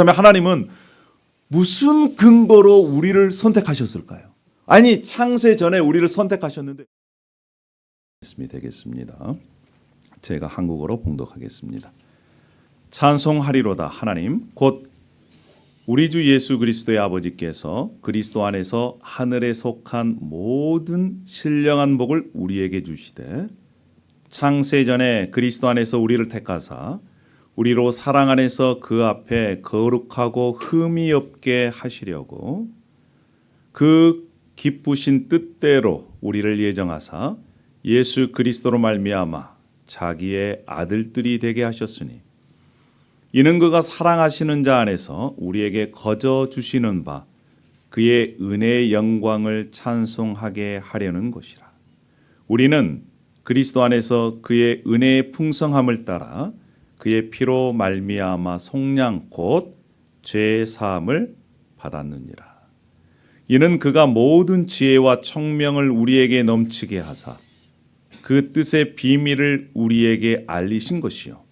그다음에 하나님은 무슨 근거로 우리를 선택하셨을까요? 아니, 창세 전에 우리를 선택하셨는데 되겠습니다. 제가 한국어로 봉독하겠습니다. 찬송하리로다 하나님 곧 우리 주 예수 그리스도의 아버지께서 그리스도 안에서 하늘에 속한 모든 신령한 복을 우리에게 주시되 창세 전에 그리스도 안에서 우리를 택하사 우리로 사랑 안에서 그 앞에 거룩하고 흠이 없게 하시려고 그 기쁘신 뜻대로 우리를 예정하사 예수 그리스도로 말미암아 자기의 아들들이 되게 하셨으니 이는 그가 사랑하시는 자 안에서 우리에게 거저 주시는 바 그의 은혜의 영광을 찬송하게 하려는 것이라. 우리는 그리스도 안에서 그의 은혜의 풍성함을 따라 그의 피로 말미암아 속량 곧 죄 사함을 받았느니라. 이는 그가 모든 지혜와 청명을 우리에게 넘치게 하사 그 뜻의 비밀을 우리에게 알리신 것이요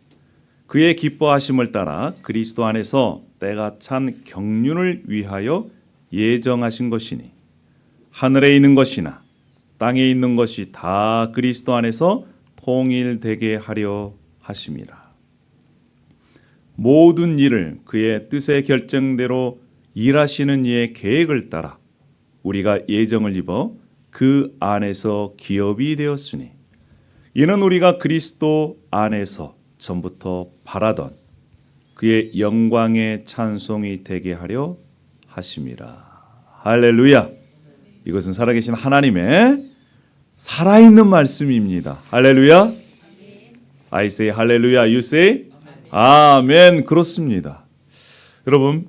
그의 기뻐하심을 따라 그리스도 안에서 때가 찬 경륜을 위하여 예정하신 것이니 하늘에 있는 것이나 땅에 있는 것이 다 그리스도 안에서 통일되게 하려 하심이라. 모든 일을 그의 뜻의 결정대로 일하시는 이의 계획을 따라 우리가 예정을 입어 그 안에서 기업이 되었으니 이는 우리가 그리스도 안에서 전부터 바라던 그의 영광의 찬송이 되게 하려 하심이라. 할렐루야. 이것은 살아계신 하나님의 살아있는 말씀입니다. 할렐루야. I say 할렐루야. You say 아멘. 그렇습니다. 여러분,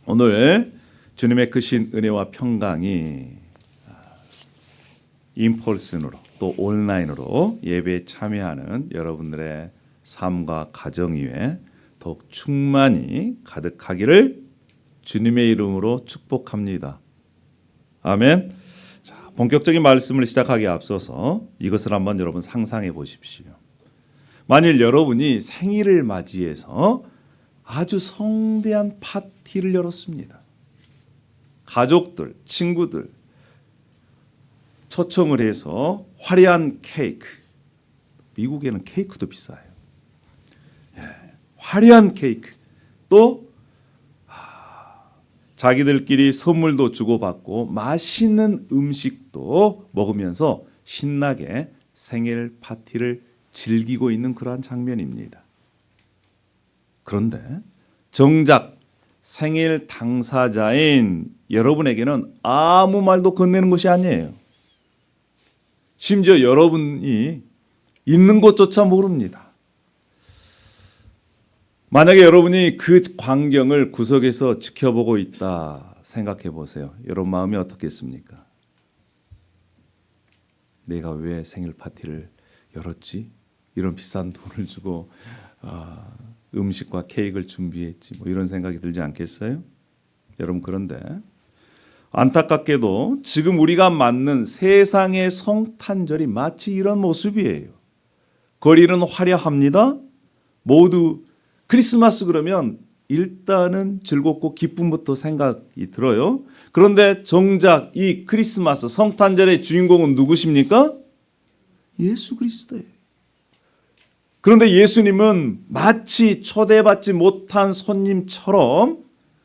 오늘 주님의 크신 은혜와 평강이 인펄슨으로 또 온라인으로 예배에 참여하는 여러분들의 삶과 가정 위에 더욱 충만히 가득하기를 주님의 이름으로 축복합니다. 아멘. 자, 본격적인 말씀을 시작하기에 앞서서 이것을 한번 여러분 상상해 보십시오. 만일 여러분이 생일을 맞이해서 아주 성대한 파티를 열었습니다. 가족들, 친구들 초청을 해서 화려한 케이크, 미국에는 케이크도 비싸요. 화려한 케이크, 또 자기들끼리 선물도 주고받고 맛있는 음식도 먹으면서 신나게 생일 파티를 즐기고 있는 그러한 장면입니다. 그런데 정작 생일 당사자인 여러분에게는 아무 말도 건네는 것이 아니에요. 심지어 여러분이 있는 곳조차 모릅니다. 만약에 여러분이 그 광경을 구석에서 지켜보고 있다 생각해 보세요. 여러분 마음이 어떻겠습니까? 내가 왜 생일 파티를 열었지? 이런 비싼 돈을 주고 음식과 케이크를 준비했지, 뭐 이런 생각이 들지 않겠어요? 여러분, 그런데 안타깝게도 지금 우리가 맞는 세상의 성탄절이 마치 이런 모습이에요. 거리는 화려합니다. 모두 크리스마스 그러면 일단은 즐겁고 기쁨부터 생각이 들어요. 그런데 정작 이 크리스마스 성탄절의 주인공은 누구십니까? 예수 그리스도예요. 그런데 예수님은 마치 초대받지 못한 손님처럼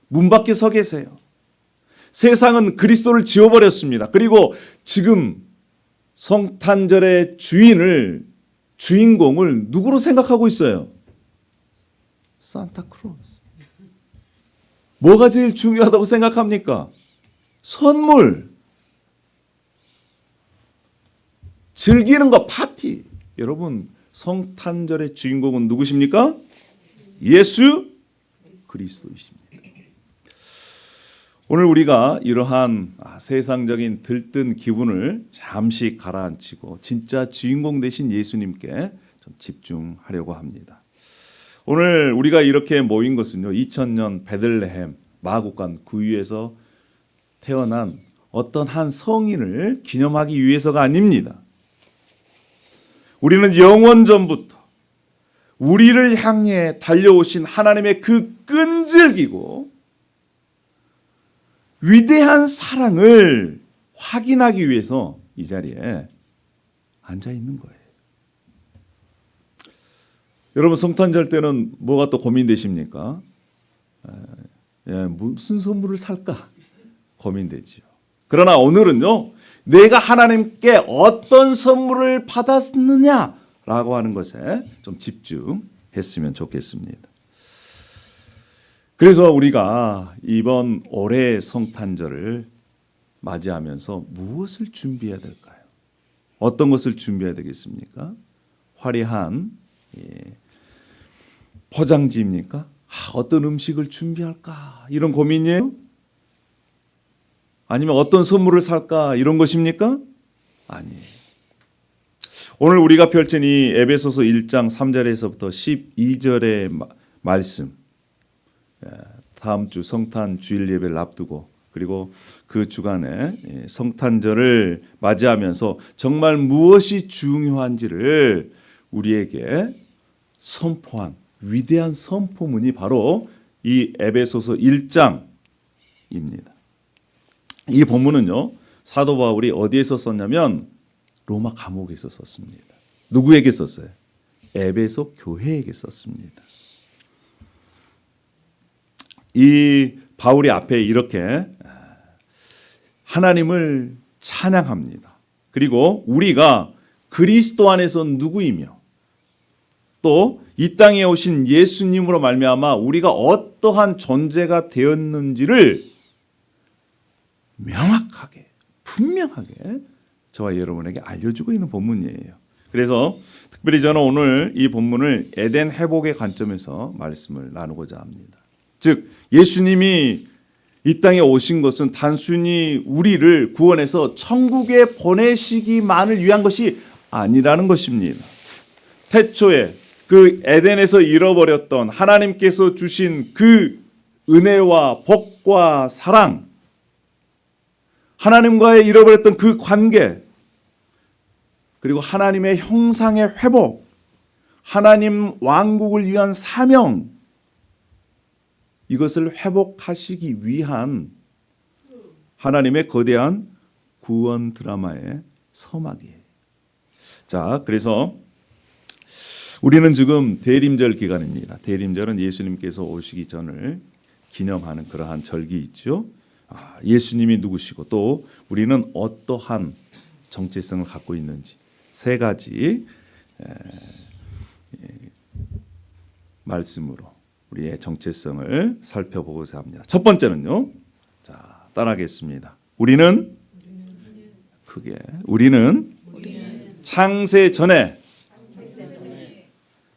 문 밖에 서 계세요. 세상은 그리스도를 지워버렸습니다. 그리고 지금 성탄절의 주인공을 누구로 생각하고 있어요? 산타크로스. 뭐가 제일 중요하다고 생각합니까? 선물. 즐기는 거, 파티. 여러분, 성탄절의 주인공은 누구십니까? 예수 그리스도이십니다. 오늘 우리가 이러한 세상적인 들뜬 기분을 잠시 가라앉히고 진짜 주인공 되신 예수님께 좀 집중하려고 합니다. 오늘 우리가 이렇게 모인 것은요, 2000년 베들레헴 마구간 구유에서 태어난 어떤 한 성인을 기념하기 위해서가 아닙니다. 우리는 영원 전부터 우리를 향해 달려오신 하나님의 그 끈질기고 위대한 사랑을 확인하기 위해서 이 자리에 앉아 있는 거예요. 여러분 성탄절 때는 뭐가 또 고민되십니까? 무슨 선물을 살까 고민되지요. 그러나 오늘은요, 내가 하나님께 어떤 선물을 받았느냐라고 하는 것에 좀 집중했으면 좋겠습니다. 그래서 우리가 이번 올해 성탄절을 맞이하면서 무엇을 준비해야 될까요? 어떤 것을 준비해야 되겠습니까? 화려한 포장지입니까? 어떤 음식을 준비할까? 이런 고민이에요? 아니면 어떤 선물을 살까? 이런 것입니까? 아니에요. 오늘 우리가 펼친 이 에베소서 1장 3절에서부터 12절의 말씀, 다음 주 성탄 주일 예배를 앞두고 그리고 그 주간에 성탄절을 맞이하면서 정말 무엇이 중요한지를 우리에게 선포한 위대한 선포문이 바로 이 에베소서 1장입니다. 이 본문은요, 사도 바울이 어디에서 썼냐면 로마 감옥에서 썼습니다. 누구에게 썼어요? 에베소 교회에게 썼습니다. 이 바울이 앞에 이렇게 하나님을 찬양합니다. 그리고 우리가 그리스도 안에서 누구이며 또 이 땅에 오신 예수님으로 말미암아 우리가 어떠한 존재가 되었는지를 명확하게 분명하게 저와 여러분에게 알려주고 있는 본문이에요. 그래서 특별히 저는 오늘 이 본문을 에덴 회복의 관점에서 말씀을 나누고자 합니다. 즉 예수님이 이 땅에 오신 것은 단순히 우리를 구원해서 천국에 보내시기만을 위한 것이 아니라는 것입니다. 태초에 그 에덴에서 잃어버렸던 하나님께서 주신 그 은혜와 복과 사랑, 하나님과의 잃어버렸던 그 관계, 그리고 하나님의 형상의 회복, 하나님 왕국을 위한 사명, 이것을 회복하시기 위한 하나님의 거대한 구원 드라마의 서막이에요. 자, 그래서 우리는 지금 대림절 기간입니다. 대림절은 예수님께서 오시기 전을 기념하는 그러한 절기 있죠. 예수님이 누구시고 또 우리는 어떠한 정체성을 갖고 있는지 세 가지 말씀으로 우리의 정체성을 살펴보고자 합니다. 첫 번째는요. 자, 따라하겠습니다. 우리는 창세 전에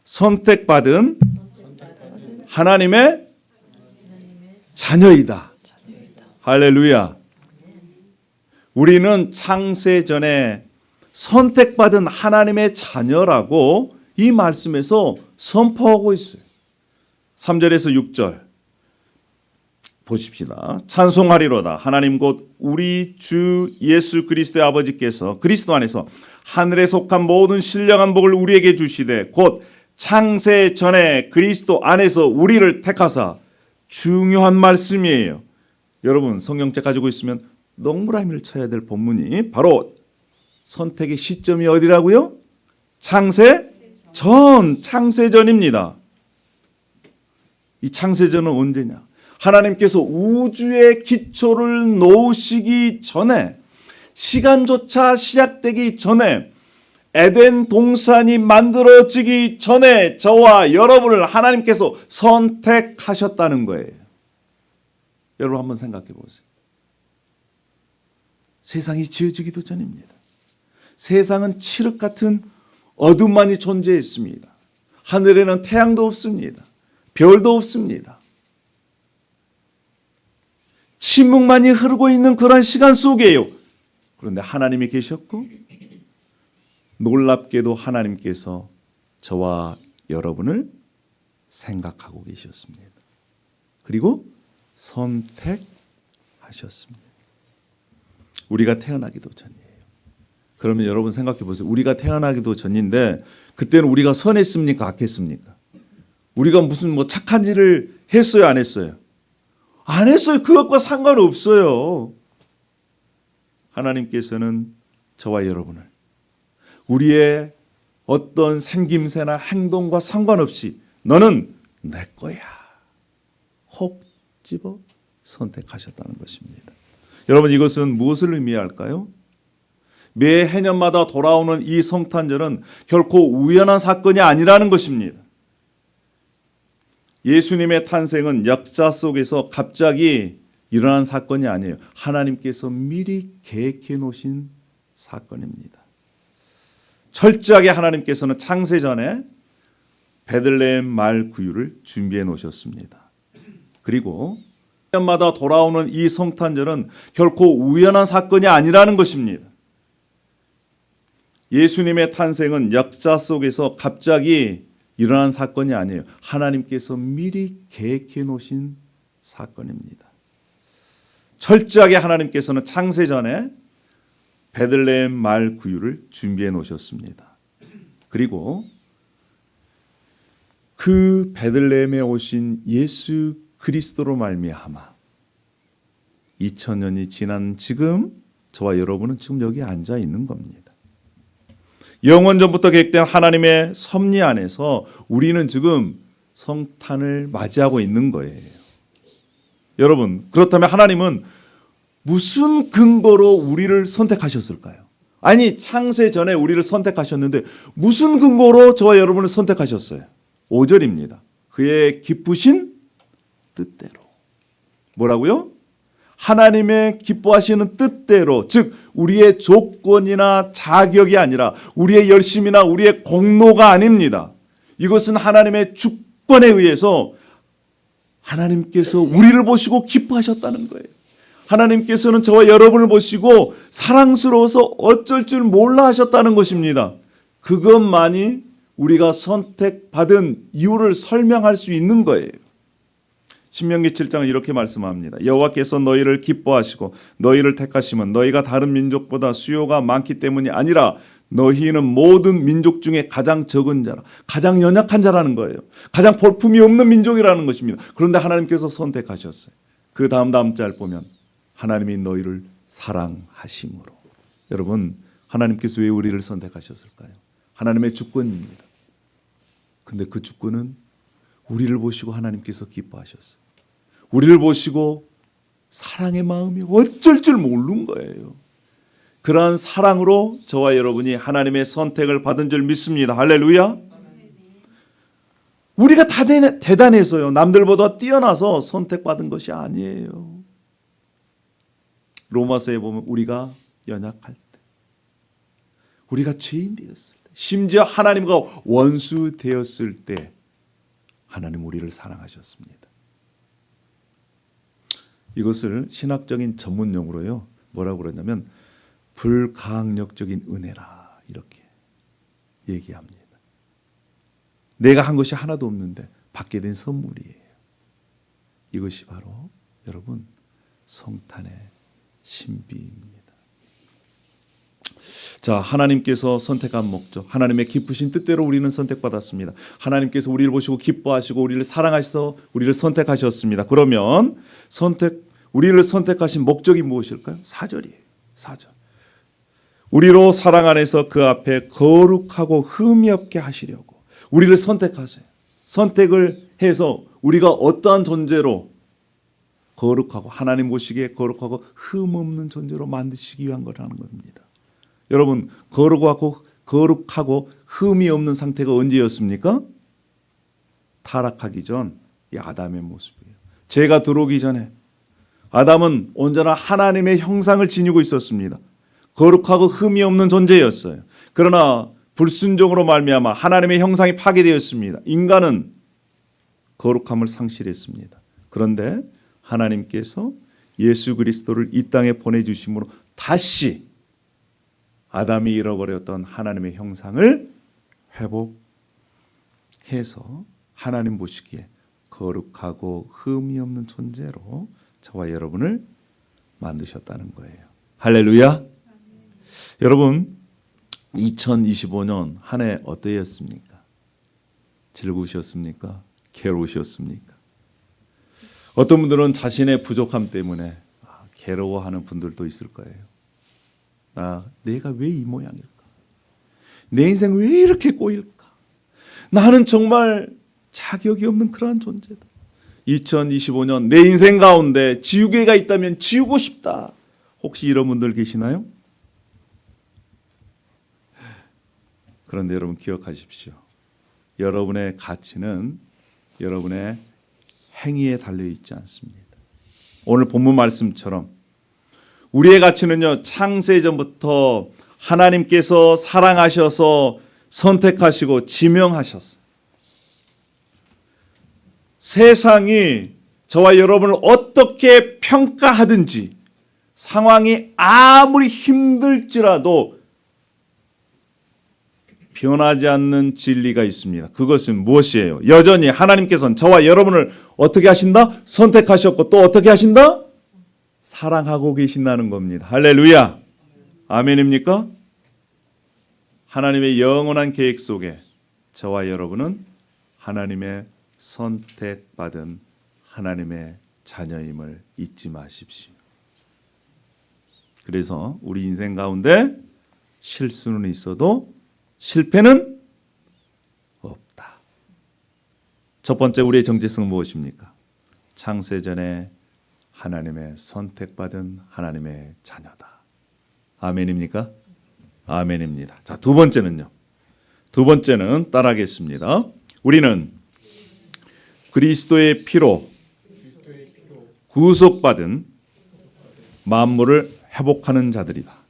선택받은 하나님의 자녀이다. 할렐루야. 우리는 창세 전에 선택받은 하나님의 자녀라고 이 말씀에서 선포하고 있어요. 3절에서 6절 보십시다. 찬송하리로다. 하나님 곧 우리 주 예수 그리스도의 아버지께서 그리스도 안에서 하늘에 속한 모든 신령한 복을 우리에게 주시되 곧 창세 전에 그리스도 안에서 우리를 택하사. 중요한 말씀이에요. 여러분 성경책 가지고 있으면 동그라미를 쳐야 될 본문이 바로 선택의 시점이 어디라고요? 창세전입니다. 이 창세전은 언제냐? 하나님께서 우주의 기초를 놓으시기 전에, 시간조차 시작되기 전에, 에덴 동산이 만들어지기 전에 저와 여러분을 하나님께서 선택하셨다는 거예요. 여러분 한번 생각해 보세요. 세상이 지어지기도 전입니다. 세상은 칠흑 같은 어둠만이 존재했습니다. 하늘에는 태양도 없습니다. 별도 없습니다. 침묵만이 흐르고 있는 그런 시간 속이에요. 그런데 하나님이 계셨고 놀랍게도 하나님께서 저와 여러분을 생각하고 계셨습니다. 그리고 선택하셨습니다. 우리가 태어나기도 전이에요. 그러면 여러분 생각해 보세요. 우리가 태어나기도 전인데 그때는 우리가 선했습니까? 악했습니까? 우리가 무슨 뭐 착한 일을 했어요, 안 했어요? 안 했어요. 그것과 상관없어요. 하나님께서는 저와 여러분을 우리의 어떤 생김새나 행동과 상관없이 너는 내 거야. 혹 집어 선택하셨다는 것입니다. 여러분, 이것은 무엇을 의미할까요? 매 해년마다 돌아오는 이 성탄절은 결코 우연한 사건이 아니라는 것입니다. 예수님의 탄생은 역사 속에서 갑자기 일어난 사건이 아니에요. 하나님께서 미리 계획해 놓으신 사건입니다. 철저하게 하나님께서는 창세 전에 베들레헴 말 구유를 준비해 놓으셨습니다. 그리고 해년마다 돌아오는 이 성탄절은 결코 우연한 사건이 아니라는 것입니다. 예수님의 탄생은 역사 속에서 갑자기 일어난 사건이 아니에요. 하나님께서 미리 계획해 놓으신 사건입니다. 철저하게 하나님께서는 창세 전에 베들레헴 말 구유를 준비해 놓으셨습니다. 그리고 그 베들레헴에 오신 예수 그리스도로 말미암아 2000년이 지난 지금 저와 여러분은 지금 여기 앉아 있는 겁니다. 영원 전부터 계획된 하나님의 섭리 안에서 우리는 지금 성탄을 맞이하고 있는 거예요. 여러분, 그렇다면 하나님은 무슨 근거로 우리를 선택하셨을까요? 아니, 창세 전에 우리를 선택하셨는데 무슨 근거로 저와 여러분을 선택하셨어요? 5절입니다. 그의 기쁘신 뜻대로. 뭐라고요? 하나님의 기뻐하시는 뜻대로, 즉 우리의 조건이나 자격이 아니라 우리의 열심이나 우리의 공로가 아닙니다. 이것은 하나님의 주권에 의해서 하나님께서 우리를 보시고 기뻐하셨다는 거예요. 하나님께서는 저와 여러분을 보시고 사랑스러워서 어쩔 줄 몰라 하셨다는 것입니다. 그것만이 우리가 선택받은 이유를 설명할 수 있는 거예요. 신명기 7장은 이렇게 말씀합니다. 여호와께서 너희를 기뻐하시고 너희를 택하시면 너희가 다른 민족보다 수요가 많기 때문이 아니라 너희는 모든 민족 중에 가장 적은 자라, 가장 연약한 자라는 거예요. 가장 볼품이 없는 민족이라는 것입니다. 그런데 하나님께서 선택하셨어요. 그 다음 절 보면 하나님이 너희를 사랑하심으로. 여러분, 하나님께서 왜 우리를 선택하셨을까요? 하나님의 주권입니다. 근데 그 주권은 우리를 보시고 하나님께서 기뻐하셨어요. 우리를 보시고 사랑의 마음이 어쩔 줄 모르는 거예요. 그러한 사랑으로 저와 여러분이 하나님의 선택을 받은 줄 믿습니다. 할렐루야. 우리가 다 대단해서요, 남들보다 뛰어나서 선택받은 것이 아니에요. 로마서에 보면 우리가 연약할 때, 우리가 죄인 되었을 때, 심지어 하나님과 원수 되었을 때 하나님 우리를 사랑하셨습니다. 이것을 신학적인 전문 용어로요, 뭐라고 그러냐면 불가항력적인 은혜라 이렇게 얘기합니다. 내가 한 것이 하나도 없는데 받게 된 선물이에요. 이것이 바로 여러분 성탄의 신비입니다. 자, 하나님께서 선택한 목적, 하나님의 기쁘신 뜻대로 우리는 선택받았습니다. 하나님께서 우리를 보시고 기뻐하시고 우리를 사랑하셔서 우리를 선택하셨습니다. 그러면 우리를 선택하신 목적이 무엇일까요? 4절이에요. 4절. 우리로 사랑 안에서 그 앞에 거룩하고 흠이 없게 하시려고 우리를 선택하세요. 선택을 해서 우리가 어떠한 존재로 거룩하고 하나님 보시기에 거룩하고 흠 없는 존재로 만드시기 위한 거라는 겁니다. 여러분, 거룩하고 흠이 없는 상태가 언제였습니까? 타락하기 전 이 아담의 모습이에요. 죄가 들어오기 전에 아담은 온전한 하나님의 형상을 지니고 있었습니다. 거룩하고 흠이 없는 존재였어요. 그러나 불순종으로 말미암아 하나님의 형상이 파괴되었습니다. 인간은 거룩함을 상실했습니다. 그런데 하나님께서 예수 그리스도를 이 땅에 보내주심으로 다시 아담이 잃어버렸던 하나님의 형상을 회복해서 하나님 보시기에 거룩하고 흠이 없는 존재로 저와 여러분을 만드셨다는 거예요. 할렐루야. 여러분, 2025년 한 해 어떠했습니까? 즐거우셨습니까? 괴로우셨습니까? 어떤 분들은 자신의 부족함 때문에 괴로워하는 분들도 있을 거예요. 내가 왜 이 모양일까? 내 인생 왜 이렇게 꼬일까? 나는 정말 자격이 없는 그러한 존재다. 2025년 내 인생 가운데 지우개가 있다면 지우고 싶다. 혹시 이런 분들 계시나요? 그런데 여러분 기억하십시오. 여러분의 가치는 여러분의 행위에 달려 있지 않습니다. 오늘 본문 말씀처럼 우리의 가치는요, 창세전부터 하나님께서 사랑하셔서 선택하시고 지명하셨어요. 세상이 저와 여러분을 어떻게 평가하든지 상황이 아무리 힘들지라도 변하지 않는 진리가 있습니다. 그것은 무엇이에요? 여전히 하나님께서는 저와 여러분을 어떻게 하신다? 선택하셨고 또 어떻게 하신다? 사랑하고 계신다는 겁니다. 할렐루야. 아멘입니까? 하나님의 영원한 계획 속에 저와 여러분은 하나님의 선택받은 하나님의 자녀임을 잊지 마십시오. 그래서 우리 인생 가운데 실수는 있어도 실패는 없다. 첫 번째 우리의 정체성은 무엇입니까? 창세전에 하나님의 선택받은 하나님의 자녀다. 아멘입니까? 아멘입니다. 자, 두 번째는요. 두 번째는 따라하겠습니다. 우리는 그리스도의 피로 구속받은 만물을 회복하는 자들이다.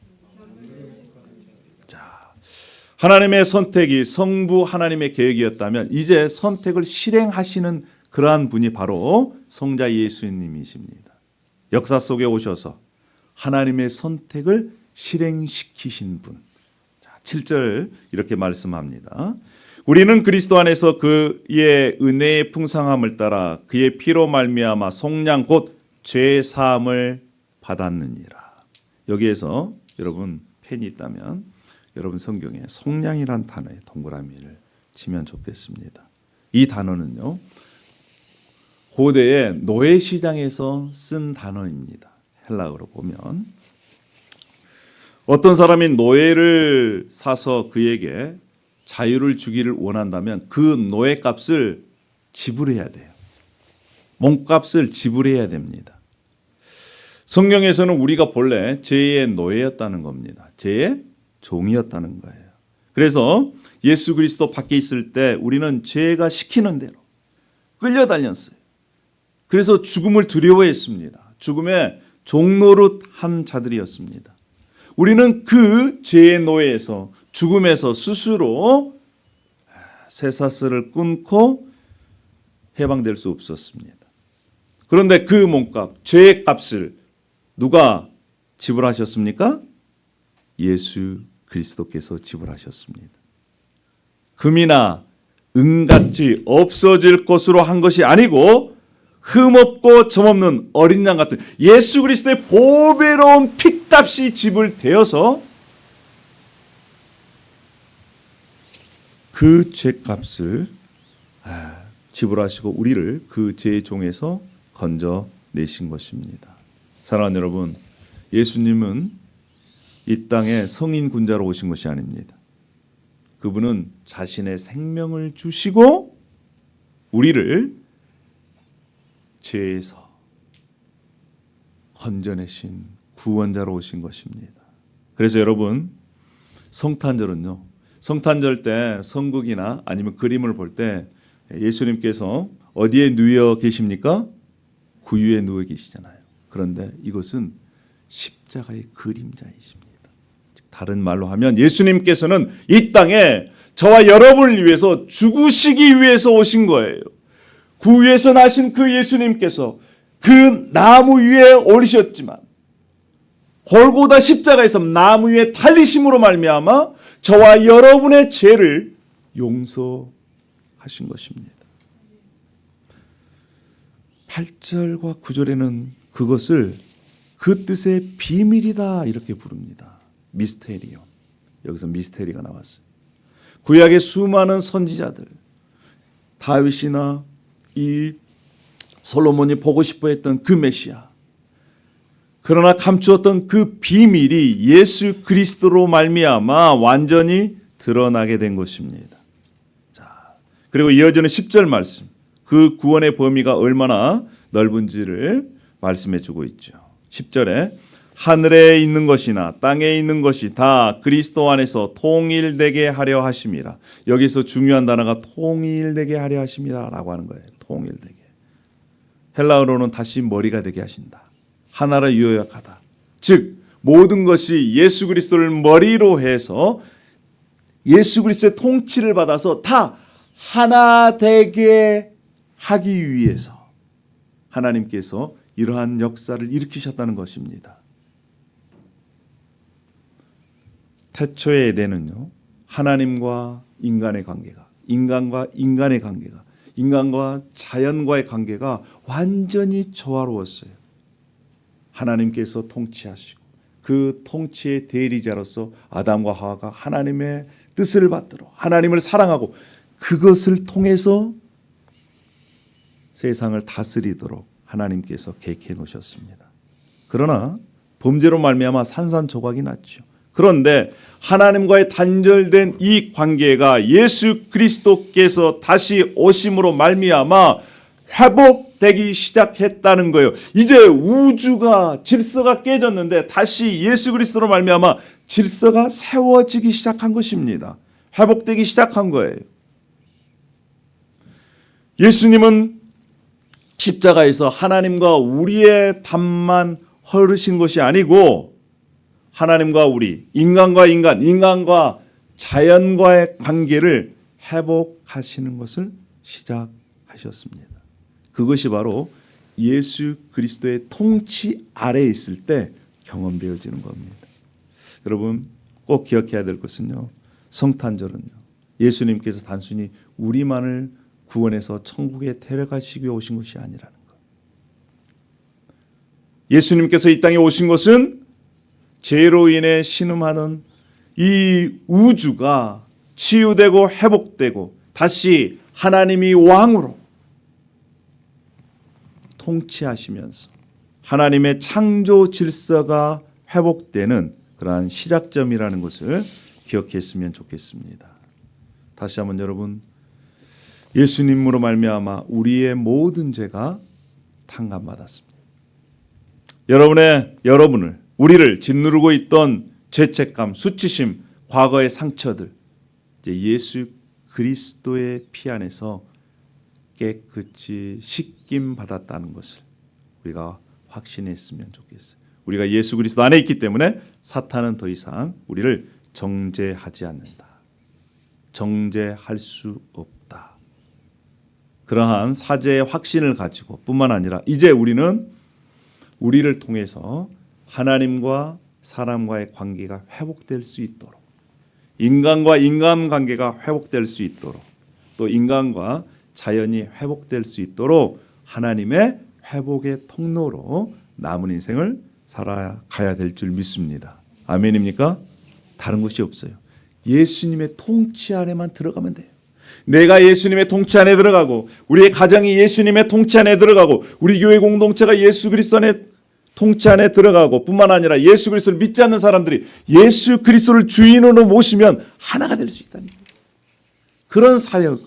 하나님의 선택이 성부 하나님의 계획이었다면 이제 선택을 실행하시는 그러한 분이 바로 성자 예수님이십니다. 역사 속에 오셔서 하나님의 선택을 실행시키신 분. 7절 이렇게 말씀합니다. 우리는 그리스도 안에서 그의 은혜의 풍성함을 따라 그의 피로 말미암아 속량 곧 죄 사함을 받았느니라. 여기에서 여러분 펜이 있다면 여러분 성경에 속량이란 단어에 동그라미를 치면 좋겠습니다. 이 단어는요, 고대의 노예 시장에서 쓴 단어입니다. 헬라어로 보면 어떤 사람이 노예를 사서 그에게 자유를 주기를 원한다면 그 노예값을 지불해야 돼요. 몸값을 지불해야 됩니다. 성경에서는 우리가 본래 죄의 노예였다는 겁니다. 죄의 종이었다는 거예요. 그래서 예수 그리스도 밖에 있을 때 우리는 죄가 시키는 대로 끌려다녔어요. 그래서 죽음을 두려워했습니다. 죽음의 종노릇한 자들이었습니다. 우리는 그 죄의 노예에서 죽음에서 스스로 쇠사슬을 끊고 해방될 수 없었습니다. 그런데 그 몸값, 죄의 값을 누가 지불하셨습니까? 예수 그리스도께서 지불하셨습니다. 금이나 은같이 없어질 것으로 한 것이 아니고 흠없고 점없는 어린 양 같은 예수 그리스도의 보배로운 피값이 지불되어서 그 죄값을 지불하시고 우리를 그 죄의 종에서 건져내신 것입니다. 사랑하는 여러분, 예수님은 이 땅에 성인 군자로 오신 것이 아닙니다. 그분은 자신의 생명을 주시고 우리를 죄에서 건져내신 구원자로 오신 것입니다. 그래서 여러분, 성탄절은요, 성탄절 때 성극이나 아니면 그림을 볼 때 예수님께서 어디에 누워 계십니까? 구유에 누워 계시잖아요. 그런데 이것은 십자가의 그림자이십니다. 다른 말로 하면 예수님께서는 이 땅에 저와 여러분을 위해서 죽으시기 위해서 오신 거예요. 구유에서 나신 그 예수님께서 그 나무 위에 오르셨지만 골고다 십자가에서 나무 위에 달리심으로 말미암아 저와 여러분의 죄를 용서하신 것입니다. 8절과 9절에는 그것을 그 뜻의 비밀이다 이렇게 부릅니다. 미스테리오. 여기서 미스테리가 나왔어요. 구약의 수많은 선지자들, 다윗이나 이 솔로몬이 보고 싶어 했던 그 메시아, 그러나 감추었던 그 비밀이 예수 그리스도로 말미암아 완전히 드러나게 된 것입니다. 자, 그리고 이어지는 10절 말씀, 그 구원의 범위가 얼마나 넓은지를 말씀해 주고 있죠. 10절에 하늘에 있는 것이나 땅에 있는 것이 다 그리스도 안에서 통일되게 하려 하심이라. 여기서 중요한 단어가 통일되게 하려 하심이라 라고 하는 거예요. 통일되게. 헬라어로는 다시 머리가 되게 하신다. 하나로 요약하다. 즉 모든 것이 예수 그리스도를 머리로 해서 예수 그리스도의 통치를 받아서 다 하나 되게 하기 위해서 하나님께서 이러한 역사를 일으키셨다는 것입니다. 태초의 에덴은요, 하나님과 인간의 관계가, 인간과 인간의 관계가, 인간과 자연과의 관계가 완전히 조화로웠어요. 하나님께서 통치하시고 그 통치의 대리자로서 아담과 하와가 하나님의 뜻을 받들어 하나님을 사랑하고 그것을 통해서 세상을 다스리도록 하나님께서 계획해 놓으셨습니다. 그러나 범죄로 말미암아 산산조각이 났죠. 그런데 하나님과의 단절된 이 관계가 예수 그리스도께서 다시 오심으로 말미암아 회복되기 시작했다는 거예요. 이제 우주가 질서가 깨졌는데 다시 예수 그리스도로 말미암아 질서가 세워지기 시작한 것입니다. 회복되기 시작한 거예요. 예수님은 십자가에서 하나님과 우리의 담만 헐으신 것이 아니고 하나님과 우리, 인간과 인간, 인간과 자연과의 관계를 회복하시는 것을 시작하셨습니다. 그것이 바로 예수 그리스도의 통치 아래에 있을 때 경험되어지는 겁니다. 여러분 꼭 기억해야 될 것은요, 성탄절은요, 예수님께서 단순히 우리만을 구원해서 천국에 데려가시기 위해 오신 것이 아니라는 것. 예수님께서 이 땅에 오신 것은 죄로 인해 신음하는 이 우주가 치유되고 회복되고 다시 하나님이 왕으로 통치하시면서 하나님의 창조 질서가 회복되는 그러한 시작점이라는 것을 기억했으면 좋겠습니다. 다시 한번 여러분, 예수님으로 말미암아 우리의 모든 죄가 탕감받았습니다. 여러분을, 우리를 짓누르고 있던 죄책감, 수치심, 과거의 상처들, 이제 예수 그리스도의 피 안에서 깨끗이 씻김 받았다는 것을 우리가 확신했으면 좋겠어요. 우리가 예수 그리스도 안에 있기 때문에 사탄은 더 이상 우리를 정죄하지 않는다. 정죄할 수 없다. 그러한 사죄의 확신을 가지고 뿐만 아니라 이제 우리는 우리를 통해서 하나님과 사람과의 관계가 회복될 수 있도록, 인간과 인간 관계가 회복될 수 있도록, 또 인간과 자연이 회복될 수 있도록 하나님의 회복의 통로로 남은 인생을 살아가야 될 줄 믿습니다. 아멘입니까? 다른 것이 없어요. 예수님의 통치 안에만 들어가면 돼요. 내가 예수님의 통치 안에 들어가고 우리의 가정이 예수님의 통치 안에 들어가고 우리 교회 공동체가 예수 그리스도 안에 통치 안에 들어가고 뿐만 아니라 예수 그리스도를 믿지 않는 사람들이 예수 그리스도를 주인으로 모시면 하나가 될 수 있다는 거예요. 그런 사역을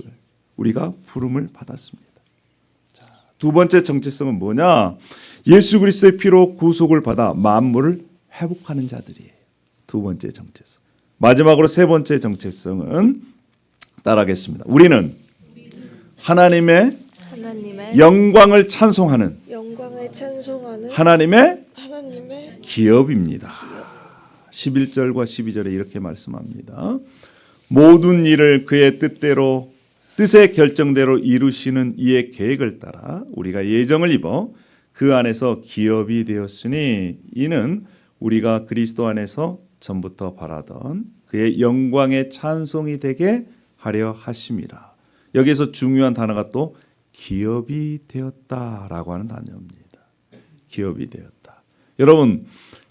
우리가 부름을 받았습니다. 자, 두 번째 정체성은 뭐냐? 예수 그리스도의 피로 구속을 받아 만물을 회복하는 자들이에요. 두 번째 정체성. 마지막으로 세 번째 정체성은 따라하겠습니다. 우리는 하나님의 영광을 찬송하는 하나님의 기업입니다. 11절과 12절에 이렇게 말씀합니다. 모든 일을 그의 뜻의 결정대로 이루시는 이의 계획을 따라 우리가 예정을 입어 그 안에서 기업이 되었으니 이는 우리가 그리스도 안에서 전부터 바라던 그의 영광의 찬송이 되게 하려 하심이라. 여기서 중요한 단어가 또 기업이 되었다라고 하는 단어입니다. 기업이 되었다. 여러분,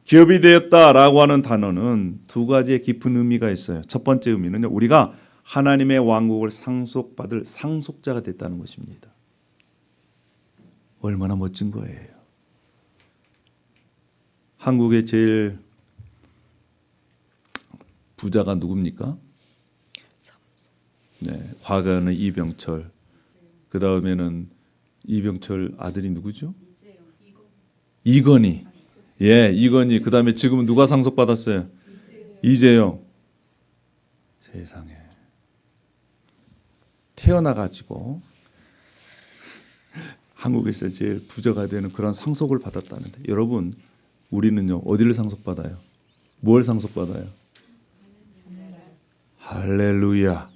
기업이 되었다라고 하는 단어는 두 가지의 깊은 의미가 있어요. 첫 번째 의미는요, 우리가 하나님의 왕국을 상속받을 상속자가 됐다는 것입니다. 얼마나 멋진 거예요. 한국의 제일 부자가 누굽니까? 네, 과거는 이병철, 그 다음에는 이병철 아들이 누구죠? 이건희. 예, 이건희. 그 다음에 지금은 누가 상속받았어요? 이재용. 세상에. 태어나가지고 한국에서 제일 부자가 되는 그런 상속을 받았다는데, 여러분, 우리는요, 어디를 상속받아요? 뭘 상속받아요? 할렐루야.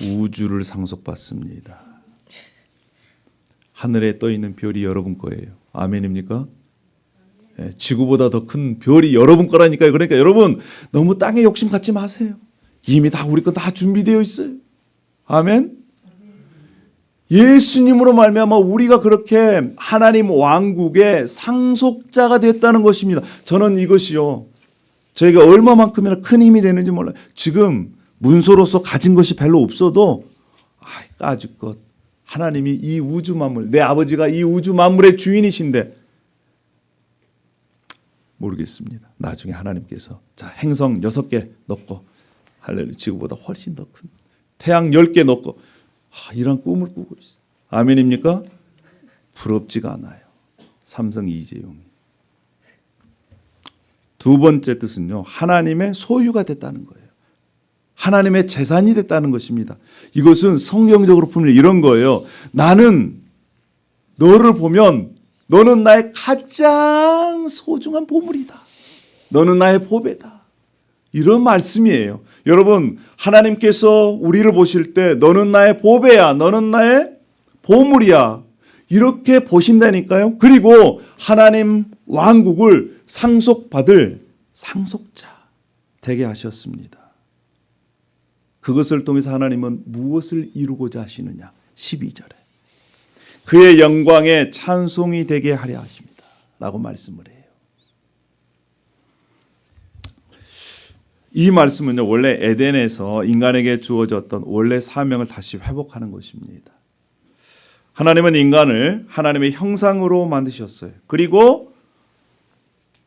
우주를 상속받습니다. 하늘에 떠 있는 별이 여러분 거예요. 아멘입니까? 예, 지구보다 더 큰 별이 여러분 거라니까요. 그러니까 여러분 너무 땅에 욕심 갖지 마세요. 이미 다 우리 거 다 준비되어 있어요. 아멘. 예수님으로 말미암아 우리가 그렇게 하나님 왕국의 상속자가 됐다는 것입니다. 저는 이것이요, 저희가 얼마만큼이나 큰 힘이 되는지 몰라요. 지금 문서로서 가진 것이 별로 없어도 까짓 것, 하나님이 이 우주 만물, 내 아버지가 이 우주 만물의 주인이신데, 모르겠습니다. 나중에 하나님께서 자, 행성 6개 넣고, 할렐루야, 지구보다 훨씬 더 큰 태양 10개 넣고, 이런 꿈을 꾸고 있어요. 아멘입니까? 부럽지가 않아요. 삼성 이재용이. 두 번째 뜻은요, 하나님의 소유가 됐다는 거예요. 하나님의 재산이 됐다는 것입니다. 이것은 성경적으로 보면 이런 거예요. 나는 너를 보면 너는 나의 가장 소중한 보물이다. 너는 나의 보배다. 이런 말씀이에요. 여러분, 하나님께서 우리를 보실 때 너는 나의 보배야, 너는 나의 보물이야, 이렇게 보신다니까요. 그리고 하나님 왕국을 상속받을 상속자 되게 하셨습니다. 그것을 통해서 하나님은 무엇을 이루고자 하시느냐? 12절에 그의 영광에 찬송이 되게 하려 하십니다 라고 말씀을 해요. 이 말씀은요, 원래 에덴에서 인간에게 주어졌던 원래 사명을 다시 회복하는 것입니다. 하나님은 인간을 하나님의 형상으로 만드셨어요. 그리고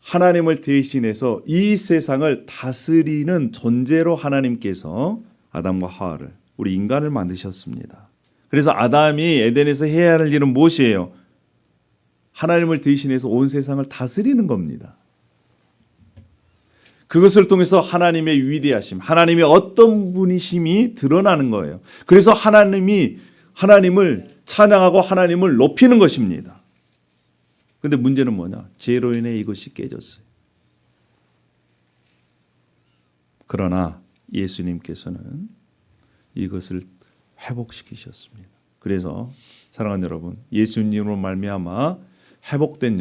하나님을 대신해서 이 세상을 다스리는 존재로 하나님께서 아담과 하와를, 우리 인간을 만드셨습니다. 그래서 아담이 에덴에서 해야 할 일은 무엇이에요? 하나님을 대신해서 온 세상을 다스리는 겁니다. 그것을 통해서 하나님의 위대하심, 하나님의 어떤 분이심이 드러나는 거예요. 그래서 하나님을 찬양하고 하나님을 높이는 것입니다. 그런데 문제는 뭐냐? 죄로 인해 이것이 깨졌어요. 그러나 예수님께서는 이것을 회복시키셨습니다. 그래서 사랑하는 여러분, 예수님으로 말미암아 회복된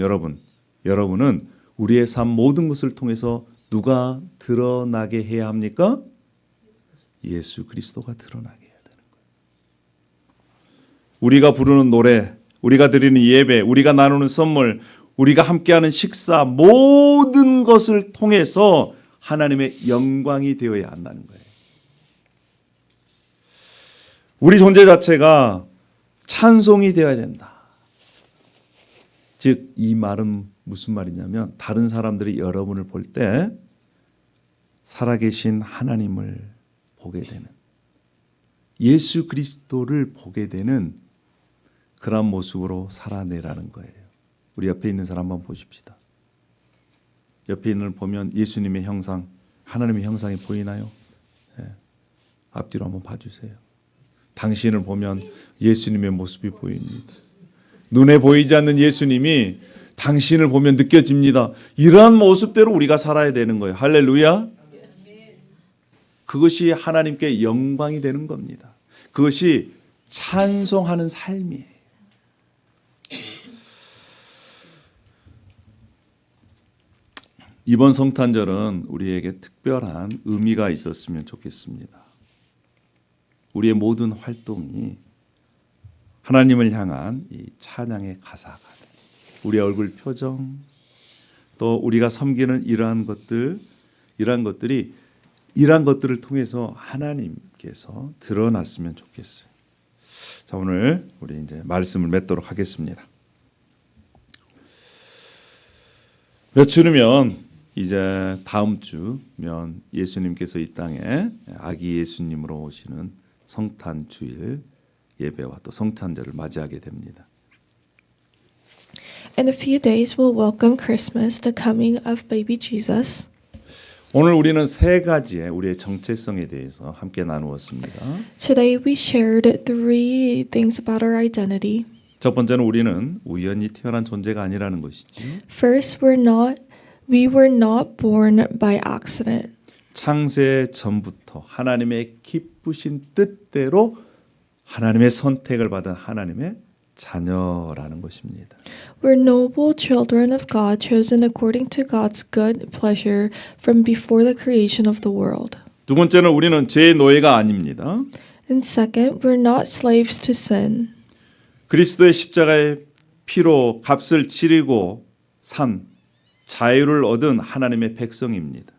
여러분은 우리의 삶 모든 것을 통해서 누가 드러나게 해야 합니까? 예수 그리스도가 드러나게 해야 되는 거예요. 우리가 부르는 노래, 우리가 드리는 예배, 우리가 나누는 선물, 우리가 함께하는 식사, 모든 것을 통해서 하나님의 영광이 되어야 한다는 거예요. 우리 존재 자체가 찬송이 되어야 된다. 즉, 이 말은 무슨 말이냐면, 다른 사람들이 여러분을 볼 때 살아계신 하나님을 보게 되는, 예수 그리스도를 보게 되는 그런 모습으로 살아내라는 거예요. 우리 옆에 있는 사람 한번 보십시다. 옆에 있는 걸 보면 예수님의 형상, 하나님의 형상이 보이나요? 네. 앞뒤로 한번 봐주세요. 당신을 보면 예수님의 모습이 보입니다. 눈에 보이지 않는 예수님이 당신을 보면 느껴집니다. 이러한 모습대로 우리가 살아야 되는 거예요. 할렐루야. 그것이 하나님께 영광이 되는 겁니다. 그것이 찬송하는 삶이에요. 이번 성탄절은 우리에게 특별한 의미가 있었으면 좋겠습니다. 우리의 모든 활동이 하나님을 향한 이 찬양의 가사가, 우리의 얼굴 표정, 또 우리가 섬기는 이러한 것들을 통해서 하나님께서 드러났으면 좋겠어요. 자, 오늘 우리 이제 말씀을 맺도록 하겠습니다. 며칠 후면 이제 다음 주면 예수님께서 이 땅에 아기 예수님으로 오시는 성탄 주일 예배와 또 성탄절을 맞이하게 됩니다. In a few days, we'll welcome Christmas, the coming of baby Jesus. 오늘 우리는 세 가지의 우리의 정체성에 대해서 함께 나누었습니다. Today, we shared three things about our identity. 첫 번째는 우리는 우연히 태어난 존재가 아니라는 것이죠. First, we were not born by accident. 창세 전부터 하나님의 기쁘신 뜻대로 하나님의 선택을 받은 하나님의 자녀라는 것입니다. We're noble children of God, chosen according to God's good pleasure from before the creation of the world. 두 번째는 우리는 죄의 노예가 아닙니다. And second, we're not slaves to sin. 그리스도의 십자가의 피로 값을 치르고 산 자유를 얻은 하나님의 백성입니다.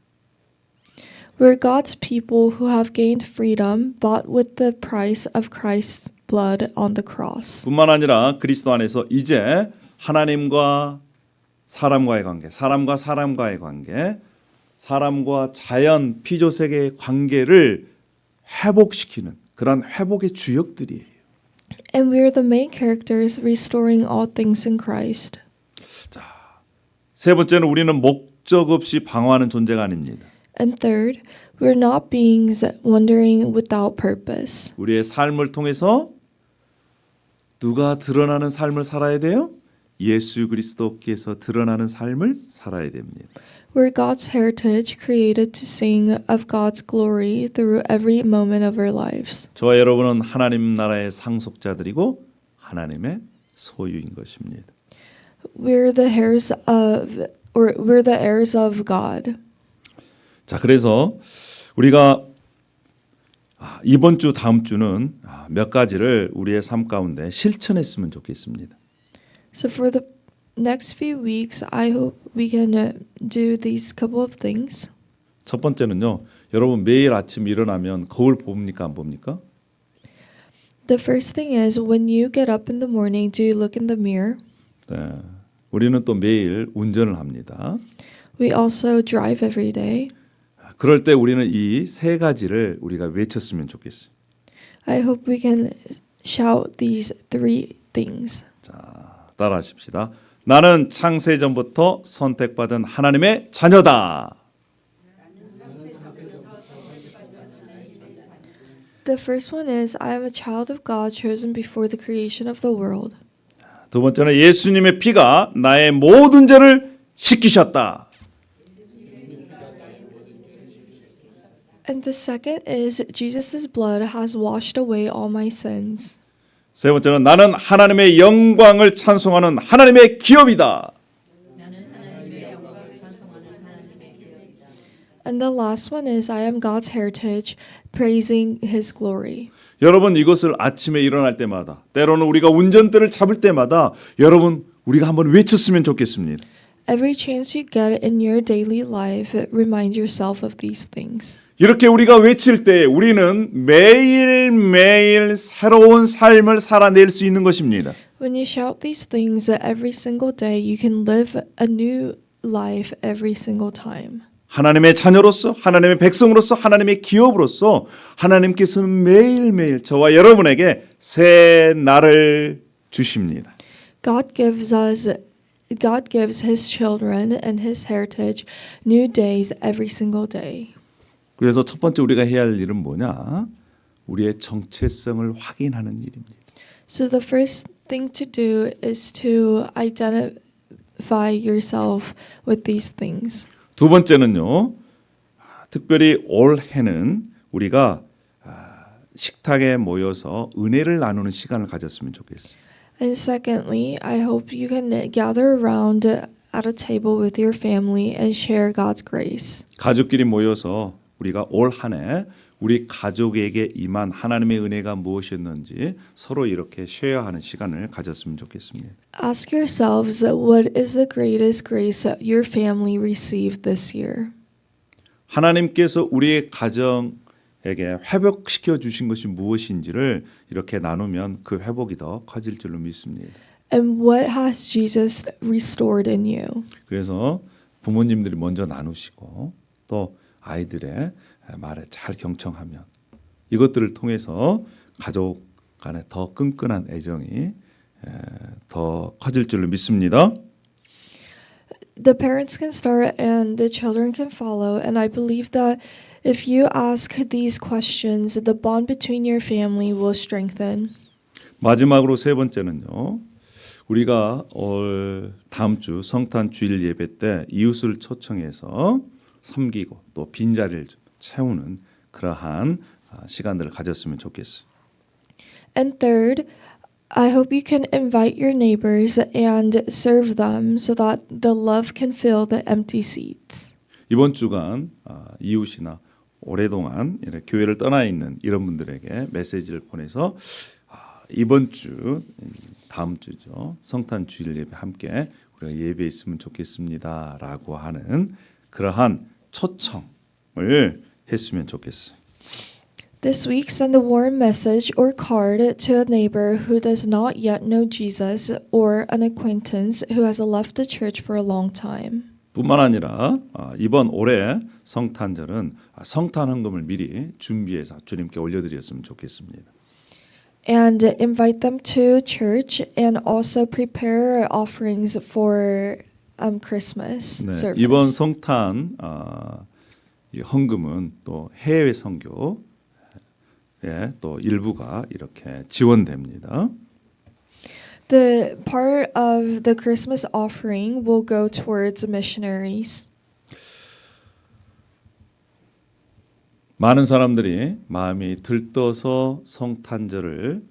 We're God's people who have gained freedom, bought with the price of Christ's blood on the cross. 뿐만 아니라 그리스도 안에서 이제 하나님과 사람과의 관계, 사람과 사람과의 관계, 사람과 자연 피조 세계의 관계를 회복시키는 그런 회복의 주역들이에요. And we're the main characters restoring all things in Christ. 세 번째는 우리는 목적 없이 방황하는 존재가 아닙니다. And third, we're not beings wandering without purpose. 우리의 삶을 통해서 누가 드러나는 삶을 살아야 돼요? 예수 그리스도께서 드러나는 삶을 살아야 됩니다. We're God's heritage, created to sing of God's glory through every moment of our lives. 저와 여러분은 하나님 나라의 상속자들이고 하나님의 소유인 것입니다. We're the heirs of God. 자, 그래서 우리가 이번 주 다음 주는 몇 가지를 우리의 삶 가운데 실천했으면 좋겠습니다. So for the next few weeks, I hope we can do these couple of things. 첫 번째는요. 여러분 매일 아침 일어나면 거울 봅니까 안 봅니까? The first thing is when you get up in the morning, do you look in the mirror? 네. 우리는 또 매일 운전을 합니다. We also drive every day. 그럴 때 우리는 이 세 가지를 우리가 외쳤으면 좋겠어요. I hope we can shout these three things. 자, 따라하십시다. 나는 창세 전부터 선택받은 하나님의 자녀다. The first one is I am a child of God chosen before the creation of the world. 두 번째는 예수님의 피가 나의 모든 죄를 씻기셨다. And the second is Jesus' blood has washed away all my sins. 세 번째는 나는 하나님의 영광을 찬송하는 하나님의 기업이다. And the last one is I am God's heritage, praising His glory. 여러분 이것을 아침에 일어날 때마다 때로는 우리가 운전대를 잡을 때마다 여러분 우리가 한번 외쳤으면 좋겠습니다. Every chance you get in your daily life, remind yourself of these things. 이렇게 우리가 외칠 때 우리는 매일매일 새로운 삶을 살아낼 수 있는 것입니다. When you shout these things every single day, you can live a new life every single time. 하나님의 자녀로서 하나님의 백성으로서 하나님의 기업으로서 하나님께서는 매일매일 저와 여러분에게 새 날을 주십니다. God gives His children and His heritage new days every single day. 그래서 첫 번째 우리가 해야 할 일은 뭐냐? 우리의 정체성을 확인하는 일입니다. So the first thing to do is to identify yourself with these things. 두 번째는요. 특별히 올해는 우리가 식탁에 모여서 은혜를 나누는 시간을 가졌으면 좋겠어요. And secondly, I hope you can gather around at a table with your family and share God's grace. 가족끼리 모여서 우리가 올 한 해 우리 가족에게 임한 하나님의 은혜가 무엇이었는지 서로 이렇게 쉐어하는 시간을 가졌으면 좋겠습니다. Ask yourselves, what is the greatest grace that your family received this year? 하나님께서 우리의 가정에게 회복시켜 주신 것이 무엇인지를 이렇게 나누면 그 회복이 더 커질 줄로 믿습니다. And what has Jesus restored in you? 그래서 부모님들이 먼저 나누시고 또 아이들의 말에 잘 경청하면 이것들을 통해서 가족 간에 더 끈끈한 애정이 더 커질 줄로 믿습니다. The parents can start and the children can follow. And I believe that if you ask these questions, the bond between your family will strengthen. 마지막으로 세 번째는요. 우리가 다음 주 성탄 주일 예배 때 이웃을 초청해서 섬기고 또 빈자리를 채우는 그러한 시간들을 가졌으면 좋겠어요. And third, I hope you can invite your neighbors and serve them so that the love can fill the empty seats. 이번 주간 이웃이나 오랫동안 이렇게 교회를 떠나 있는 이런 분들에게 메시지를 보내서 이번 주 다음 주죠. 성탄 주일 예배 함께 우리가 예배했으면 좋겠습니다라고 하는 그러한 초청을 했으면 좋겠어요. This week, send a warm message or card to a neighbor who does not yet know Jesus or an acquaintance who has left the church for a long time. 뿐만 아니라 이번 올해 성탄절은 성탄 헌금을 미리 준비해서 주님께 올려드렸으면 좋겠습니다. And invite them to church and also prepare offerings for Christmas 네, service. 이번 성탄 이 헌금은 또 해외 선교에 또 일부가 이렇게 지원됩니다. The part of the Christmas offering will go towards missionaries. 많은 사람들이 마음이 들떠서 성탄절을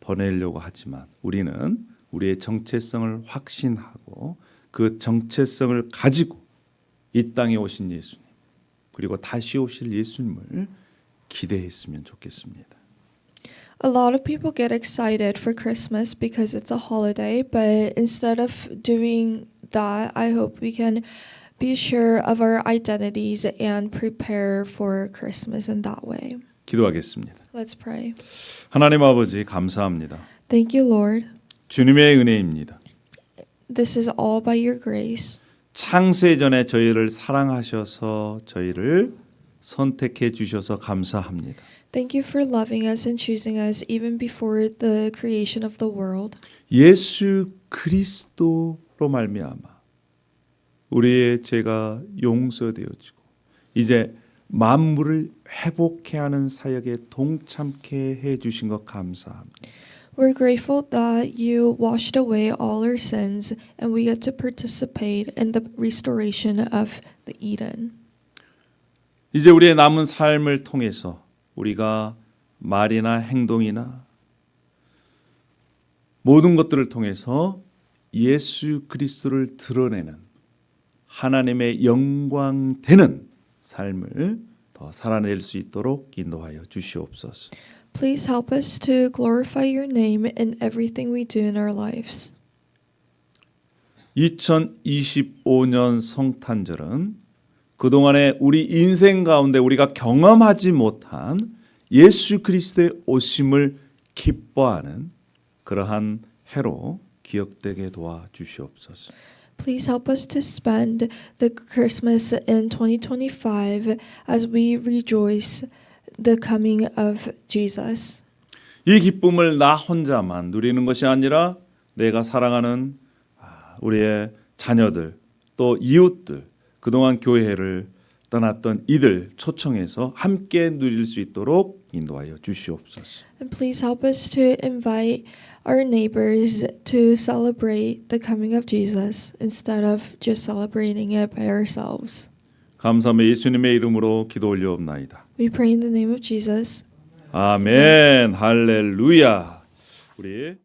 보내려고 하지만 우리는 우리의 정체성을 확신하고 그 정체성을 가지고 이 땅에 오신 예수님 그리고 다시 오실 예수님을 기대했으면 좋겠습니다. A lot of people get excited for Christmas because it's a holiday, but instead of doing that, I hope we can be sure of our identities and prepare for Christmas in that way. 기도하겠습니다. Let's pray. 하나님 아버지 감사합니다. Thank you, Lord. 주님의 은혜입니다. This is all by your grace. 창세전에 저희를 사랑하셔서 저희를 선택해 주셔서 감사합니다. Thank you for loving us and choosing us even before the creation of the world. 예수 그리스도로 말미암아 우리의 죄가 용서되어지고 이제 만물을 회복해 하는 사역에 동참케 해 주신 것 감사합니다. We're grateful that you washed away all our sins and we get to participate in the restoration of the Eden. 이제 우리의 남은 삶을 통해서 우리가 말이나 행동이나 모든 것들을 통해서 예수 그리스도를 드러내는 하나님의 영광 되는 삶을 더 살아낼 수 있도록 인도하여 주시옵소서. Please help us to glorify your name in everything we do in our lives. 2025년 성탄절은 그동안에 우리 인생 가운데 우리가 경험하지 못한 예수 그리스도의 오심을 기뻐하는 그러한 해로 기억되게 도와주시옵소서. Please help us to spend the Christmas in 2025 as we rejoice the coming of Jesus. 이 기쁨을 나 혼자만 누리는 것이 아니라 내가 사랑하는 우리의 자녀들 또 이웃들 그동안 교회를 떠났던 이들 초청해서 함께 누릴 수 있도록 인도하여 주시옵소서. And please help us to invite our neighbors to celebrate the coming of Jesus instead of just celebrating it by ourselves. 감사하며 예수님의 이름으로 기도 올려옵나이다. We pray in the name of Jesus. 아멘. 할렐루야. 우리